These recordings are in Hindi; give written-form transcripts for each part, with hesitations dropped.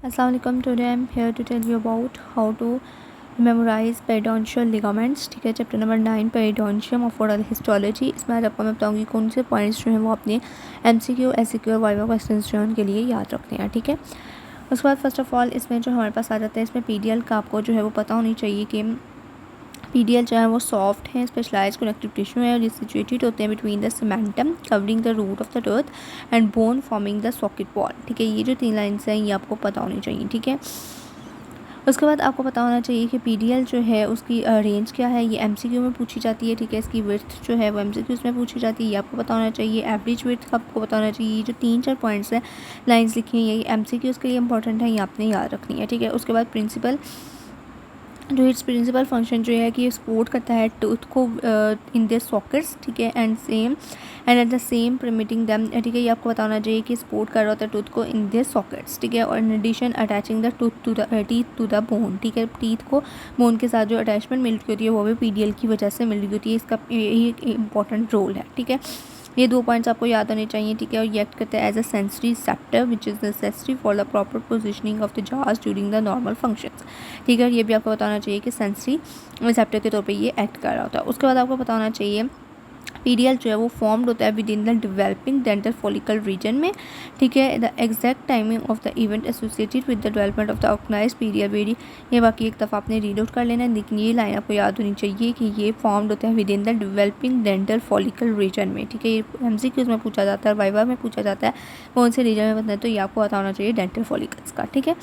Assalamualaikum. Today I'm here to tell you about how to memorize periodontial ligaments. ठीक है, chapter number 9 periodontium of oral histology. इसमें आज आपको मैं बताऊंगी कौन से पॉइंट्स जो हैं वो अपने एमसीक्यू एससीक्यू और वाइवा क्वेश्चंस जो हैं उनके लिए याद रखते हैं। ठीक है, उसके बाद फर्स्ट ऑफ ऑल इसमें जो हमारे पास आ जाता है, इसमें पीडीएल का आपको जो है वो पता होनी चाहिए कि पीडीएल जो है वो सॉफ्ट है, स्पेशलाइज्ड कनेक्टिव टिश्यू है और ये सिचुएटेड होते हैं between the cementum covering the root of the tooth and bone forming the socket wall. ठीक है, ये जो 3 लाइन्स हैं ये आपको पता होनी चाहिए। ठीक है, उसके बाद आपको पता होना चाहिए कि पीडीएल जो है उसकी रेंज क्या है, ये एमसीक्यू में पूछी जाती है। ठीक है, इसकी विड्थ जो है वो एमसीक्यूज़ में पूछी जाती है, ये आपको पता होना चाहिए। एवरेज विड्थ का आपको पता होना चाहिए। ये जो 3-4 पॉइंट्स हैं, लाइन्स लिखी हैं, ये एमसीक्यूज़ के लिए इंपॉर्टेंट है, ये आपने याद रखनी है। ठीक है, उसके बाद प्रिंसिपल जो इट्स प्रिंसिपल फंक्शन जो है कि ये सपोर्ट करता है टूथ को इन देयर सॉकेट्स। ठीक है, and at the same permitting them. ठीक है, ये आपको बताना चाहिए कि सपोर्ट कर रहा होता है टूथ को इन देयर सॉकेट्स। ठीक है, और in addition attaching the tooth to the teeth to the bone. ठीक है, टीथ को बोन के साथ जो अटैचमेंट मिल रही होती है वो भी पीडीएल की वजह से मिल रही होती है। इसका यही एक इंपॉर्टेंट रोल है। ठीक है, ये 2 पॉइंट्स आपको याद होने चाहिए। ठीक है, और ये एक्ट करता है as a sensory receptor which is necessary for the proper positioning of the jaws during the normal functions. ठीक है, ये भी आपको बताना चाहिए कि सेंसरी रिसेप्टर के तौर पे ये एक्ट कर रहा होता है। उसके बाद आपको पता होना चाहिए पीडीएल जो है वो फॉर्म्ड होता है within the developing dental follicle region में। ठीक है, the exact timing of the event associated with the development of the organised PDL vary. ये बाकी एक दफ़ा आपने रीड आउट कर लेना है, लेकिन ये लाइन आपको याद होनी चाहिए कि ये फॉर्म्ड होता है within the developing dental follicle region में। ठीक है, ये एमसीक्यूज़ में पूछा जाता है, वाइवा में पूछा जाता है कौन से रीजन में बनता है, तो ये आपको पता होना चाहिए डेंटल फॉलिकल्स का। ठीक है,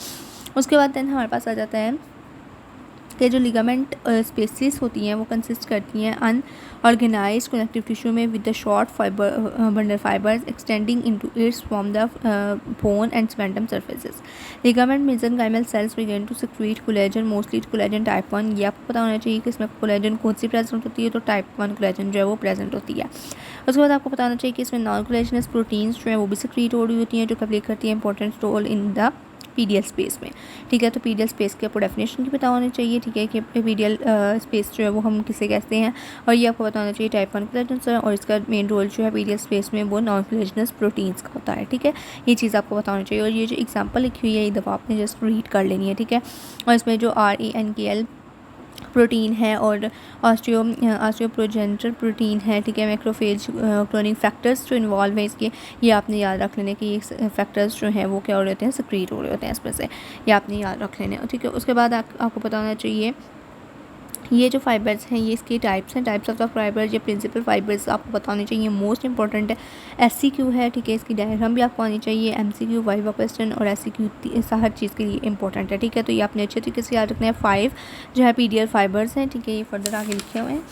उसके बाद देन हमारे पास आ जाता है कि जो लिगामेंट स्पेसिस होती हैं वो कंसिस्ट करती हैं अनऑर्गेनाइज्ड कनेक्टिव टिश्यू में with the short fibre bundle fibres extending into its from the bone and cementum surfaces. Ligament mesenchymal cells begin to secrete collagen, mostly collagen type 1। ये आपको पता होना चाहिए कि इसमें कोलेजन कौन सी प्रेजेंट होती है, तो टाइप 1 कोलेजन जो है वो प्रेजेंट होती है। उसके बाद आपको पता होना चाहिए कि इसमें नॉन कोलेजनस प्रोटीन्स जो है वो भी सिक्रीट हो रही होती हैं, जो प्ले करती है important role in the PDL space में। ठीक है, तो पीडीएल स्पेस की आपको डेफिनेशन की पता होनी चाहिए। ठीक है, कि पीडीएल स्पेस जो है वो हम किसे कहते हैं, और ये आपको पता होना चाहिए टाइप 1 कोलेजन और इसका मेन रोल जो है पीडीएल स्पेस में वो नॉन कोलेजनस प्रोटीन्स का होता है। ठीक है, ये चीज़ आपको पता होनी चाहिए। और ये जो एग्जाम्पल लिखी हुई है ये दफ़ा आपने जस्ट रीड कर लेनी है। ठीक है, और इसमें जो RENKL प्रोटीन है और ऑस्टियोप्रोजेनिटर प्रोटीन है। ठीक है, मैक्रोफेज क्लोनिंग फैक्टर्स जो इन्वॉल्व है इसके, ये आपने याद रख लेने कि ये फैक्टर्स जो हैं वो क्या हो रहे होते हैं, सिक्रीट हो रहे होते हैं इसमें से, ये आपने याद रख लेने। ठीक है, उसके बाद आपको पता होना चाहिए ये जो फाइबर्स हैं ये इसके टाइप्स हैं, टाइप्स ऑफ द फाइबर्स। ये प्रिंसिपल फाइबर्स आपको पता होनी चाहिए, मोस्ट इंपॉर्टेंट है। एससीक्यू है। ठीक है, इसकी डायग्राम भी आपको आनी चाहिए। एमसीक्यू, वाइवा क्वेश्चन और एससीक्यू हर चीज़ के लिए इंपॉर्टेंट है। ठीक है, तो ये आपने अच्छे तरीके से याद रखना है। 5 जो है पीडीएल फाइबर्स हैं। ठीक है, ये फर्दर आगे लिखे हुए हैं।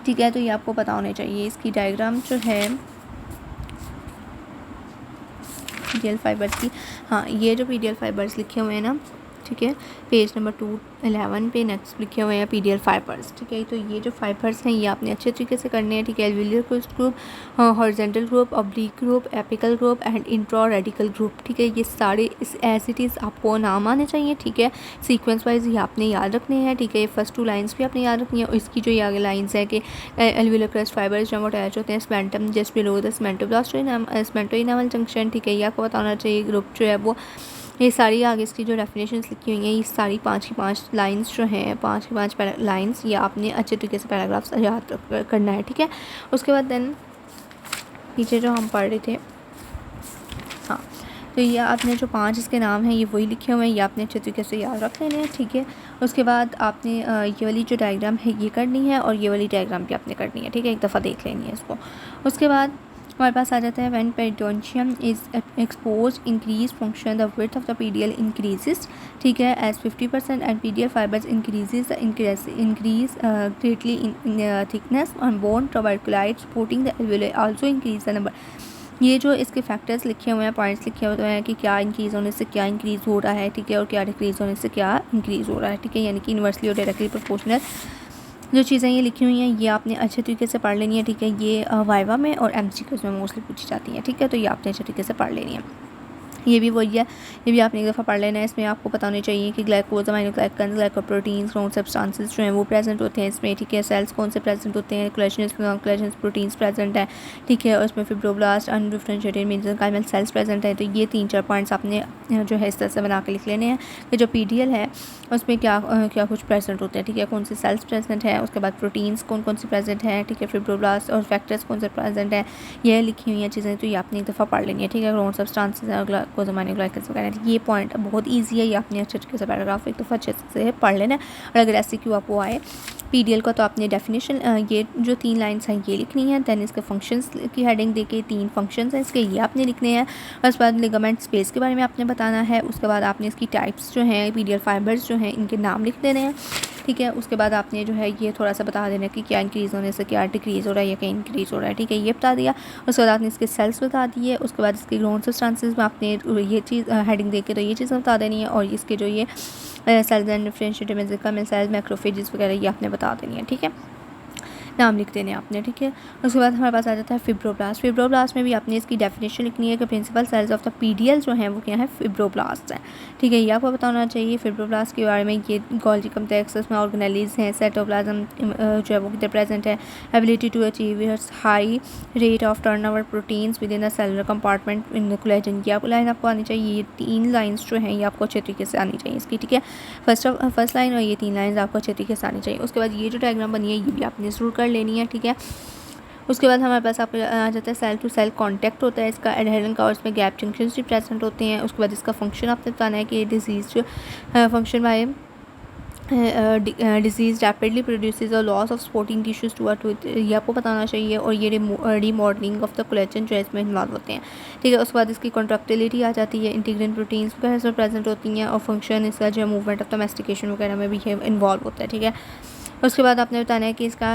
ठीक है, तो ये आपको पता होने चाहिए। इसकी डायग्राम जो है पीडीएल फाइबर्स की, हाँ ये जो पीडीएल फाइबर्स लिखे हुए हैं ना, ठीक है, पेज नंबर 211 पे नेक्स्ट लिखे हुए हैं पीडीएल फाइबर्स। ठीक है, तो ये जो फाइबर्स हैं ये आपने अच्छे तरीके से करने हैं। ठीक है, alveolar group, horizontal group, oblique group, apical group and intra radical group. ठीक है, ये सारे इस एज इट इज़ आपको नाम आने चाहिए। ठीक है, सीक्वेंस वाइज ये आपने याद रखने हैं। ठीक है, ये फर्स्ट 2 लाइन्स भी आपने याद रखनी है। और इसकी जो ये आगे लाइन्स है कि एल्वियोलर क्रस्ट फाइबर्स जो अटैच होते हैं स्मेंटम जस्ट बिलो द स्मेंटोइनामल जंक्शन। ठीक है, ये आपको बताना चाहिए। ग्रुप जो है वो, ये सारी आगे इसकी जो डेफिनेशंस लिखी हुई हैं ये सारी 5 की 5 लाइंस जो हैं, 5 की 5 लाइंस, ये आपने अच्छे तरीके से पैराग्राफ्स याद करना है। ठीक है, उसके बाद देन पीछे जो हम पढ़ रहे थे, हाँ, तो ये आपने जो 5 इसके नाम हैं ये वही लिखे हुए हैं, ये आपने अच्छे तरीके से याद रख लेने हैं। ठीक है, उसके बाद आपने ये वाली जो डायग्राम है ये करनी है और ये वाली डायग्राम भी आपने करनी है। ठीक है, एक दफ़ा देख लेनी है इसको। उसके बाद हमारे पास आ जाता है when periodontium is expose increase function the width of the PDL increases. ठीक है, as 50% and PDL fibres increase greatly in thickness on bone trabeculate supporting the alveoli also increase the number. ये जो इसके फैक्टर्स लिखे हुए हैं, पॉइंट्स लिखे हुए हैं कि क्या इंक्रीज़ होने से क्या इंक्रीज़ हो रहा है। ठीक है, और क्या डिक्रीज़ होने से क्या इंक्रीज़ हो रहा है। ठीक है, यानी कि इन्वर्सली और डायरेक्टली प्रोपोर्शनल जो चीज़ें ये लिखी हुई हैं ये आपने अच्छे तरीके से पढ़ लेनी है। ठीक है, ये वाइवा में और एमसीक्यूज़ में मोस्टली पूछी जाती हैं। ठीक है, तो ये आपने अच्छे तरीके से पढ़ लेनी है। ये भी वही है, ये भी आपने एक दफ़ा पढ़ लेना है। इसमें आपको पता होना चाहिए कि ग्लाइकोज, अमाइनोग्लाइकन्स, ग्लाइकोप्रोटीन्स, ग्राउंड सब्सटेंसेस जो हैं वो प्रेजेंट होते हैं इसमें, ठीक है। सेल्स कौन से प्रेजेंट होते हैं, collagenous, non collagenous proteins present है, ठीक है। और इसमें fibroblast, undifferentiated mesenchymal cells present है। तो ये 3-4 पॉइंट्स आपने जो है इस तरह से बना के लिख लेने हैं कि जो PDL है उसमें क्या क्या कुछ प्रेजेंट होते हैं, ठीक है। कौन सी सेल्स प्रेजेंट है, उसके बाद प्रोटीन्स कौन कौन सी प्रेजेंट है, ठीक है। फिब्रोब्लास्ट और फैक्टर्स कौन से प्रेजेंट है, ये लिखी हुई हैं चीज़ें, तो ये आपने एक दफ़ा पढ़ लेनी है, ठीक है। ग्राउंड सब्सटेंसेस और ग्लाइकोज, अमाइनोग्लाइकन्स वगैरह, ये पॉइंट बहुत ईजी है, ये आपने अच्छे तरीके से पैराग्राफ एक दफ़ा अच्छे से पढ़ लेना है। और अगर ऐसे क्यों आपको आए PDL का, तो आपने डेफिनेशन ये जो 3 लाइन्स हैं ये लिखनी है। दैन इसके फंक्शंस की हेडिंग देके 3 फंक्शंस हैं इसके, ये आपने लिखने हैं। और उसके बाद लिगामेंट स्पेस के बारे में आपने बताना है। उसके बाद आपने इसकी टाइप्स जो हैं PDL फाइबर्स जो हैं इनके नाम लिख देने हैं, ठीक है। उसके बाद आपने जो है ये थोड़ा सा बता देना कि क्या इंक्रीज़ होने से क्या डिक्रीज़ हो रहा है या क्या इंक्रीज़ हो रहा है, ठीक है, ये बता दिया। उसके बाद आपने इसके सेल्स बता दिए। उसके बाद इसके ग्राउंड सब्सटेंसेस में आपने ये चीज़ हेडिंग देके तो ये चीज़ें बता देनी है। और इसके जो ये cells and differentiated mesenchymal cells, macrophages वगैरह ये आपने बता देनी है, ठीक है, नाम लिख देने आपने, ठीक है। उसके बाद हमारे पास आ जाता है फिब्रोब्लास्ट। फिब्रोब्लास्ट में भी आपने इसकी डेफिनेशन लिखनी है कि principal cells of the PDL जो हैं वो क्या है, फिब्रोब्लास्ट हैं, ठीक है, ये आपको बताना चाहिए। फिब्रोब्लास्ट के बारे में ये गोल्गी कॉम्प्लेक्स में ऑर्गेनेलीज हैं, साइटोप्लाज्म जो है वो किधर प्रेजेंट है, ability to achieve high rate of turnover proteins within the cellular compartment in collagen, ये आपको लाइन आपको आनी चाहिए। ये 3 लाइन्स जो हैं ये आपको अच्छे तरीके से आनी चाहिए इसकी, ठीक है, फर्स्ट लाइन और ये 3 लाइन्स आपको अच्छे तरीके से आनी चाहिए। उसके बाद ये जो डायग्राम बनी है ये भी आपने ज़रूर कर लेनी है, ठीक है। उसके बाद हमारे पास आपको आ जाता है सेल टू सेल कांटेक्ट होता है इसका, एडहेरेंट का, और इसमें गैप जंक्शंस भी प्रेजेंट होते हैं। उसके बाद इसका फंक्शन आपने बताना है कि ये डिजीज़ जो function by disease rapidly produces a loss of supporting tissues to tooth, ये आपको बताना चाहिए। और ये रीमॉडलिंग ऑफ द कोलेजन जो है इसमें इन्वॉल्व होते हैं, ठीक है। उसके बाद इसकी कॉन्ट्रैक्टिलिटी आ जाती है, इंटीग्रिन प्रोटीन्स वगैरह इसमें प्रेजेंट होती हैं। और फंक्शन इसका जो मूवमेंट ऑफ द मैस्टिकेशन वगैरह में भी ये इन्वॉल्व होता है, ठीक है। उसके बाद आपने बताना है कि इसका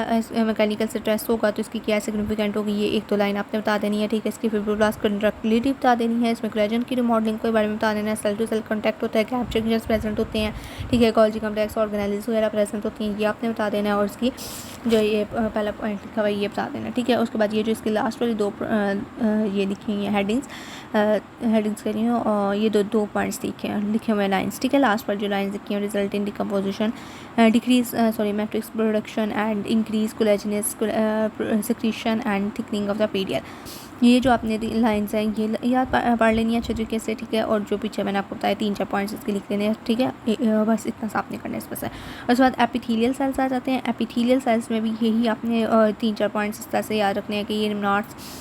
मैकेनिकल स्ट्रेस होगा तो इसकी क्या सिग्निफिकेंट होगी, ये 1-2 लाइन आपने बता देनी है, ठीक है। इसकी फिब्रोब्लास्ट कंडक्टिविटी बता देनी है, इसमें कोलेजन की रिमॉडलिंग के बारे में बता देना है, सेल टू सेल कॉन्टैक्ट होता है, गैप जंक्शंस प्रेजेंट होते हैं, ठीक है, गोल्गी कॉम्प्लेक्स ऑर्गेनेल्स वगैरह प्रेजेंट होती हैं, ये आपने बता देना है। और इसकी जो ये पहला पॉइंट लिखा हुआ है ये बता देना, ठीक है। उसके बाद ये जो इसकी लास्ट वाली 2 ये लिखी हुई हैं हेडिंग्स करी हैं, और ये दो पॉइंट्स लिखे हुए हैं लाइन्स, ठीक है। लास्ट पर जो लाइन्स लिखी हैं, result in decomposition decrease matrix production and increase collagenous secretion and thickening of the PDL, ये जो आपने लाइन्स हैं ये याद पढ़ लेनी है अच्छे तरीके से, ठीक है। और जो पीछे मैंने आपको बताया 3-4 पॉइंट्स इसके लिख लेने हैं, ठीक है, बस इतना सा आपने करना है इसमें से। और उसके बाद एपिथेलियल सेल्स आ जाते हैं। एपिथेलियल सेल्स में भी यही आपने 3-4 पॉइंट्स इस तरह से याद रखने हैं कि ये रिमनॉट्स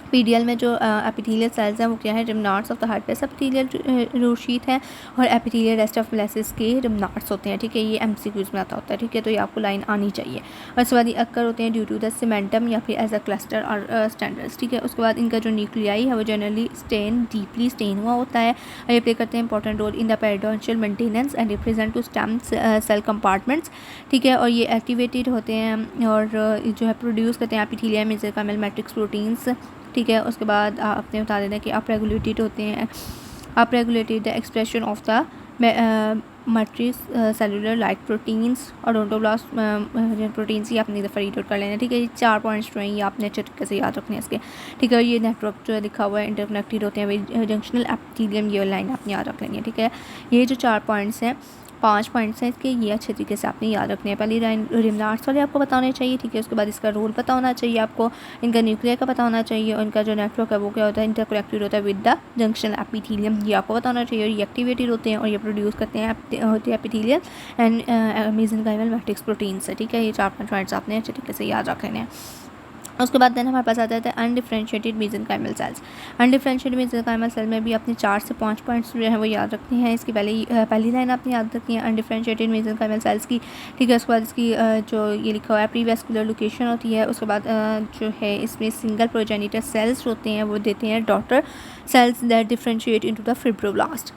PDL में जो एपिथेलियल सेल्स हैं वो क्या है, remnants of the Hertwig's epithelial root sheath है, और एपिथेलियल रेस्ट ऑफ मोलेसिस के रिमनॉट्स होते हैं, ठीक है। ये MCQs में आता होता है, ठीक है, तो ये आपको लाइन आनी चाहिए। और उसके बाद ये अक्कर होते हैं ड्यू टू द सीमेंटम या फिर एज अ क्लस्टर और स्टैंडर्ड्स, ठीक है। उसके बाद इनका जो न्यूक्लियाई है वो जनरली डीपली स्टेन हुआ होता है, और ये प्ले करते हैं important role in the periodontal maintenance and represent two stem cell compartments, ठीक है। और ये एक्टिवेटेड होते हैं और जो है प्रोड्यूस करते हैं एपिथेलियल मेसेंकाइमल मैट्रिक्स प्रोटीन्स, ठीक है। उसके बाद आपने बता देना कि आप रेगुलेटेड होते हैं, आप regulated the expression of the matrix cellular like proteins और ओडोब्लास्ट प्रोटीन्स, ही आपने दफ़ा रीड आउट कर लेना, ठीक है। ये 4 पॉइंट्स जो हैं ये आपने अच्छे तरीके से याद रखने हैं इसके, ठीक है। ये नेटवर्क जो है लिखा हुआ है इंटरकनेक्टेड होते हैं जंक्शनल एपिथेलियम, ये लाइन आपने याद रख लेनी है, ठीक है। ये जो 4 पॉइंट्स हैं 5 पॉइंट्स हैं इसके, ये अच्छे तरीके से आपने याद रखने हैं। पहली लाइन रिमनॉट्स वाले आपको पता होने चाहिए, ठीक है। उसके बाद इसका रोल पता होना चाहिए आपको, इनका न्यूक्लियर का पता होना चाहिए, और इनका जो नेटवर्क है वो क्या होता है, इंटरकनेक्टेड होता है विद द जंक्शनल एपिथेलियम, ये आपको पता होना चाहिए। और ये एक्टिवेटेड होते हैं और ये प्रोड्यूस करते हैं होते हैं epithelial and mesenchymal matrix proteins है, ठीक है। ये 4 पॉइंट्स आपने अच्छे तरीके से याद रख लेने हैं। उसके बाद देन हमारे पास आ जाता है undifferentiated mesenchymal cells. Undifferentiated mesenchymal cell में भी अपने 4 से 5 पॉइंट्स जो है वो याद रखने हैं। इसकी पहली लाइन आपने याद रखनी है अनडिफरेंशिएटेड मेसेंकाइमल सेल्स की, ठीक है। उसके बाद इसकी जो ये लिखा हुआ है प्रीवेस्कुलर लोकेशन होती है। उसके बाद जो है इसमें सिंगल प्रोजेनिटर सेल्स होते हैं वो देते हैं daughter cells that differentiate into the fibroblast,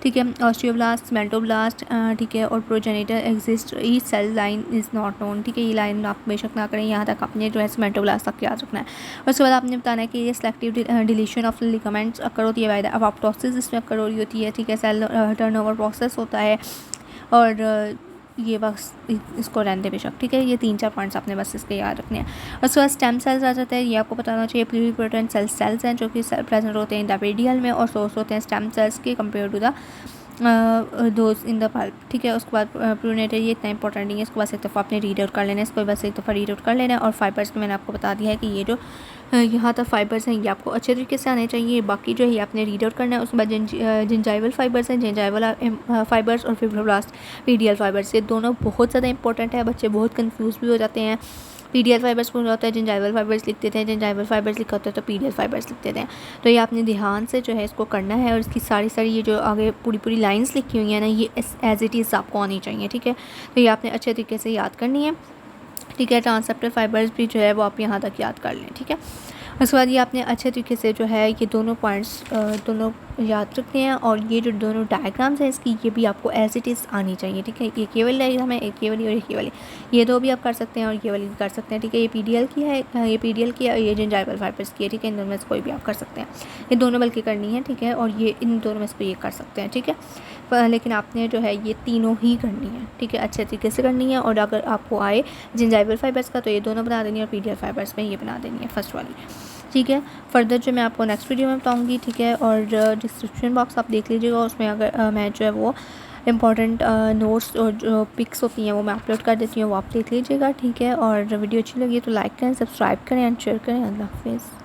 ठीक है। ऑस्टियोब्लास्ट, मेंटोब्लास्ट, ठीक है। और progenitor exist, each cell line is not known, ठीक है। ये लाइन आप बेशक ना करें, यहाँ तक आपने जो है मेंटोब्लास्ट तक याद रखना है। उसके बाद आपने बताना है कि ये सेलेक्टिव डिलीशन ऑफ लिगामेंट्स अकर होती है बाय द अपोप्टोसिस, इसमें अकर हो रही होती है, ठीक है। सेल टर्नओवर प्रोसेस होता है, और ये बस इसको रहने बेशक, ठीक है। ये 3-4 पॉइंट्स आपने बस इसके याद रखने हैं। उसके बाद स्टेम सेल्स आ जाते हैं, ये आपको पता होना चाहिए। प्लूरिपोटेंट सेल्स हैं जो कि प्रेजेंट होते हैं इन द रेडियल में, और सोर्स होते हैं स्टेम सेल्स के compare to the those in the pulp, ठीक है। उसके बाद प्रोनेटर, ये इतना इंपॉर्टेंट नहीं है, इसको बस एक दफ़ा आपने रीड आउट कर लेना है, इसको बस एक दफ़ा रीड आउट कर लेना है। और फाइबर्स के मैंने आपको बता दिया है कि ये जो यहाँ तक फाइबर्स हैं ये आपको अच्छे तरीके से आने चाहिए। बाकी जो है ये आपने रीड आउट करना है। उसके बाद जिंजाइवल फाइबर्स हैं, जिंजाइवल फाइबर्स और फिब्रोब्लास्ट पीडियल फाइबर्स, ये दोनों बहुत ज़्यादा इंपॉर्टेंट है। बच्चे बहुत कंफ्यूज भी हो जाते हैं, पीडियल फाइबर्स पूरा होता है, जिंजाइवल फाइबर्स लिख देते हैं, जिंजाइवल फाइबर्स लिखा होता है तो पीडियल फाइबर्स लिख देते हैं। तो ये आपने ध्यान से जो है इसको करना है। और इसकी सारी ये जो आगे पूरी लाइंस लिखी हुई हैं ना, ये एज इट इज़ आपको आनी चाहिए, ठीक है। तो ये आपने अच्छे तरीके से याद करनी है, ठीक है। ट्रांससेप्टर फाइबर्स भी जो है वो आप यहाँ तक याद कर लें, ठीक है। उसके बाद ये आपने अच्छे तरीके से जो है ये दोनों पॉइंट्स दोनों याद रखने हैं। और ये जो दोनों डायग्राम्स हैं इसकी, ये भी आपको एज इट इज़ आनी चाहिए, ठीक है। एक ये वाली डायग्राम है, एक ये वाली और एक ये वाली, ये दो भी आप कर सकते हैं और ये वाली भी कर सकते हैं, ठीक है। ये पीडीएल की है, ये पीडीएल की है, ये जिंजाइवल फाइबर्स की है, ठीक है। इन दोनों में से कोई भी आप कर सकते हैं, ये दोनों बल्कि करनी है, ठीक है। और ये इन दोनों में से ये कर सकते हैं, ठीक है। लेकिन आपने जो है ये तीनों ही करनी है, ठीक है, अच्छे तरीके से करनी है। और अगर आपको आए जिंजाइवल फाइबर्स का तो ये दोनों बना देनी है, और पीडीएल फाइबर्स में ये बना देनी है फर्स्ट वाली, ठीक है। फर्दर जो मैं आपको नेक्स्ट वीडियो में बताऊंगी, ठीक है। और डिस्क्रिप्शन बॉक्स आप देख लीजिएगा, उसमें अगर मैं जो है वो इंपॉर्टेंट नोट्स और जो पिक्स होती हैं वो मैं अपलोड कर देती हूँ, वो आप देख लीजिएगा, ठीक है। और वीडियो अच्छी लगी तो लाइक करें, सब्सक्राइब करें एंड शेयर करें। अल्लाह हाफिज़।